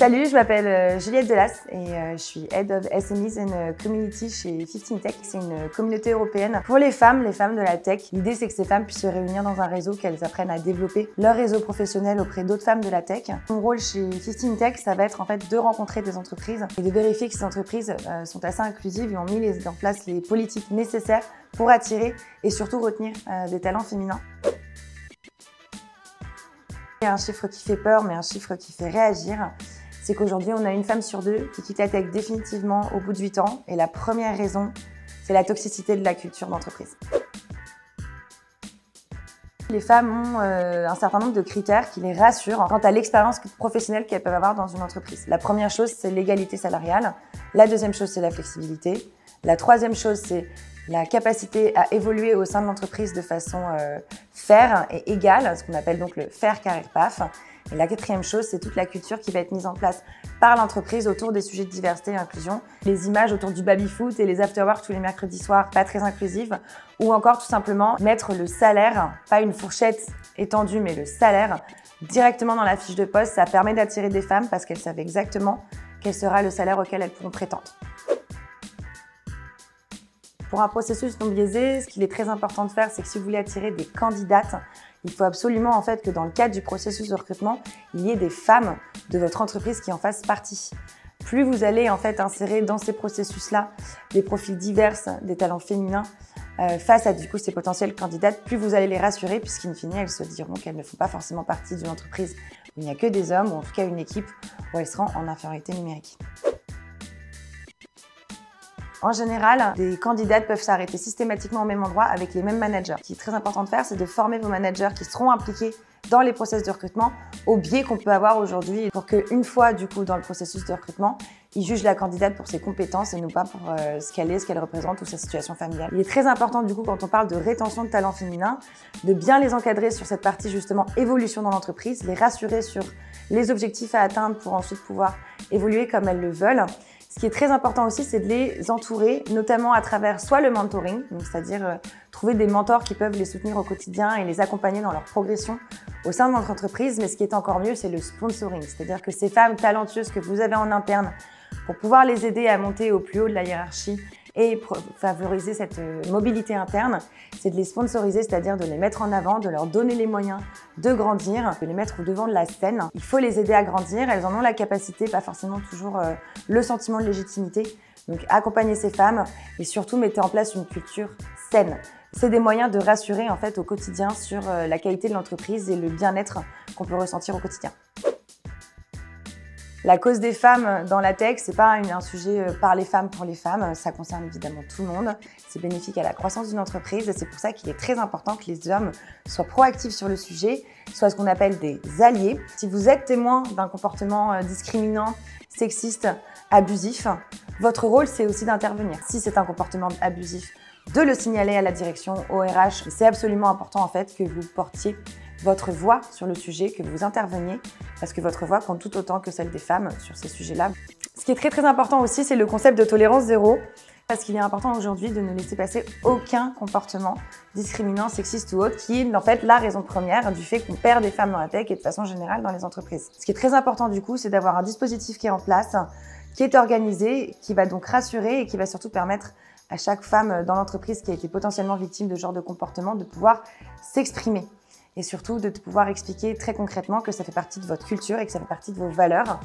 Salut, je m'appelle Juliette Delas et je suis Head of SMEs and Community chez 15 Tech. C'est une communauté européenne pour les femmes de la tech. L'idée, c'est que ces femmes puissent se réunir dans un réseau, qu'elles apprennent à développer leur réseau professionnel auprès d'autres femmes de la tech. Mon rôle chez 15 Tech, ça va être en fait de rencontrer des entreprises et de vérifier que ces entreprises sont assez inclusives et ont mis en place les politiques nécessaires pour attirer et surtout retenir des talents féminins. Il y a un chiffre qui fait peur, mais un chiffre qui fait réagir. C'est qu'aujourd'hui, on a une femme sur deux qui quitte la tech définitivement au bout de 8 ans. Et la première raison, c'est la toxicité de la culture d'entreprise. Les femmes ont un certain nombre de critères qui les rassurent quant à l'expérience professionnelle qu'elles peuvent avoir dans une entreprise. La première chose, c'est l'égalité salariale. La deuxième chose, c'est la flexibilité. La troisième chose, c'est la capacité à évoluer au sein de l'entreprise de façon fair et égale, ce qu'on appelle donc le fair career path. Et la quatrième chose, c'est toute la culture qui va être mise en place par l'entreprise autour des sujets de diversité et inclusion. Les images autour du baby-foot et les after-work tous les mercredis soirs, pas très inclusives. Ou encore tout simplement mettre le salaire, pas une fourchette étendue, mais le salaire, directement dans la fiche de poste. Ça permet d'attirer des femmes parce qu'elles savent exactement quel sera le salaire auquel elles pourront prétendre. Pour un processus non biaisé, ce qu'il est très important de faire, c'est que si vous voulez attirer des candidates, il faut absolument en fait que dans le cadre du processus de recrutement, il y ait des femmes de votre entreprise qui en fassent partie. Plus vous allez en fait insérer dans ces processus-là des profils divers, des talents féminins, face à du coup ces potentielles candidates, plus vous allez les rassurer puisqu'in fine, elles se diront qu'elles ne font pas forcément partie d'une entreprise où il n'y a que des hommes ou en tout cas une équipe où elles seront en infériorité numérique. En général, des candidates peuvent s'arrêter systématiquement au même endroit avec les mêmes managers. Ce qui est très important de faire, c'est de former vos managers qui seront impliqués dans les process de recrutement au biais qu'on peut avoir aujourd'hui pour qu'une fois du coup dans le processus de recrutement, ils jugent la candidate pour ses compétences et non pas pour ce qu'elle est, ce qu'elle représente ou sa situation familiale. Il est très important du coup quand on parle de rétention de talents féminins, de bien les encadrer sur cette partie justement évolution dans l'entreprise, les rassurer sur les objectifs à atteindre pour ensuite pouvoir évoluer comme elles le veulent. Ce qui est très important aussi, c'est de les entourer, notamment à travers soit le mentoring, c'est-à-dire trouver des mentors qui peuvent les soutenir au quotidien et les accompagner dans leur progression au sein de votre entreprise. Mais ce qui est encore mieux, c'est le sponsoring, c'est-à-dire que ces femmes talentueuses que vous avez en interne, pour pouvoir les aider à monter au plus haut de la hiérarchie et favoriser cette mobilité interne, c'est de les sponsoriser, c'est-à-dire de les mettre en avant, de leur donner les moyens de grandir, de les mettre au devant de la scène. Il faut les aider à grandir, elles en ont la capacité, pas forcément toujours le sentiment de légitimité. Donc accompagnez ces femmes et surtout mettez en place une culture saine. C'est des moyens de rassurer en fait au quotidien sur la qualité de l'entreprise et le bien-être qu'on peut ressentir au quotidien. La cause des femmes dans la tech, c'est pas un sujet par les femmes pour les femmes, ça concerne évidemment tout le monde. C'est bénéfique à la croissance d'une entreprise et c'est pour ça qu'il est très important que les hommes soient proactifs sur le sujet, soient ce qu'on appelle des alliés. Si vous êtes témoin d'un comportement discriminant, sexiste, abusif, votre rôle c'est aussi d'intervenir. Si c'est un comportement abusif, de le signaler à la direction, au RH. C'est absolument important en fait que vous portiez votre voix sur le sujet, que vous interveniez, parce que votre voix compte tout autant que celle des femmes sur ces sujets-là. Ce qui est très très important aussi, c'est le concept de tolérance zéro, parce qu'il est important aujourd'hui de ne laisser passer aucun comportement discriminant, sexiste ou autre, qui est en fait la raison première du fait qu'on perd des femmes dans la tech et de façon générale dans les entreprises. Ce qui est très important du coup, c'est d'avoir un dispositif qui est en place, qui est organisé, qui va donc rassurer et qui va surtout permettre à chaque femme dans l'entreprise qui a été potentiellement victime de ce genre de comportement de pouvoir s'exprimer. Et surtout de pouvoir expliquer très concrètement que ça fait partie de votre culture et que ça fait partie de vos valeurs.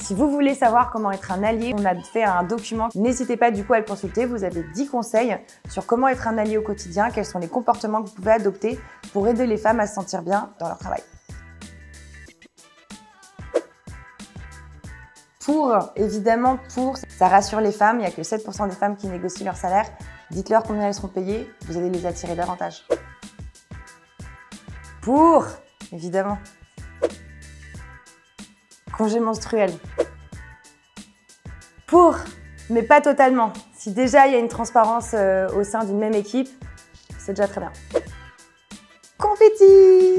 Si vous voulez savoir comment être un allié, on a fait un document. N'hésitez pas du coup à le consulter. Vous avez 10 conseils sur comment être un allié au quotidien, quels sont les comportements que vous pouvez adopter pour aider les femmes à se sentir bien dans leur travail. Évidemment, ça rassure les femmes, il n'y a que 7% des femmes qui négocient leur salaire. Dites-leur combien elles seront payées, vous allez les attirer davantage. Évidemment, congé menstruel. Mais pas totalement. Si déjà il y a une transparence au sein d'une même équipe, c'est déjà très bien. Confetti!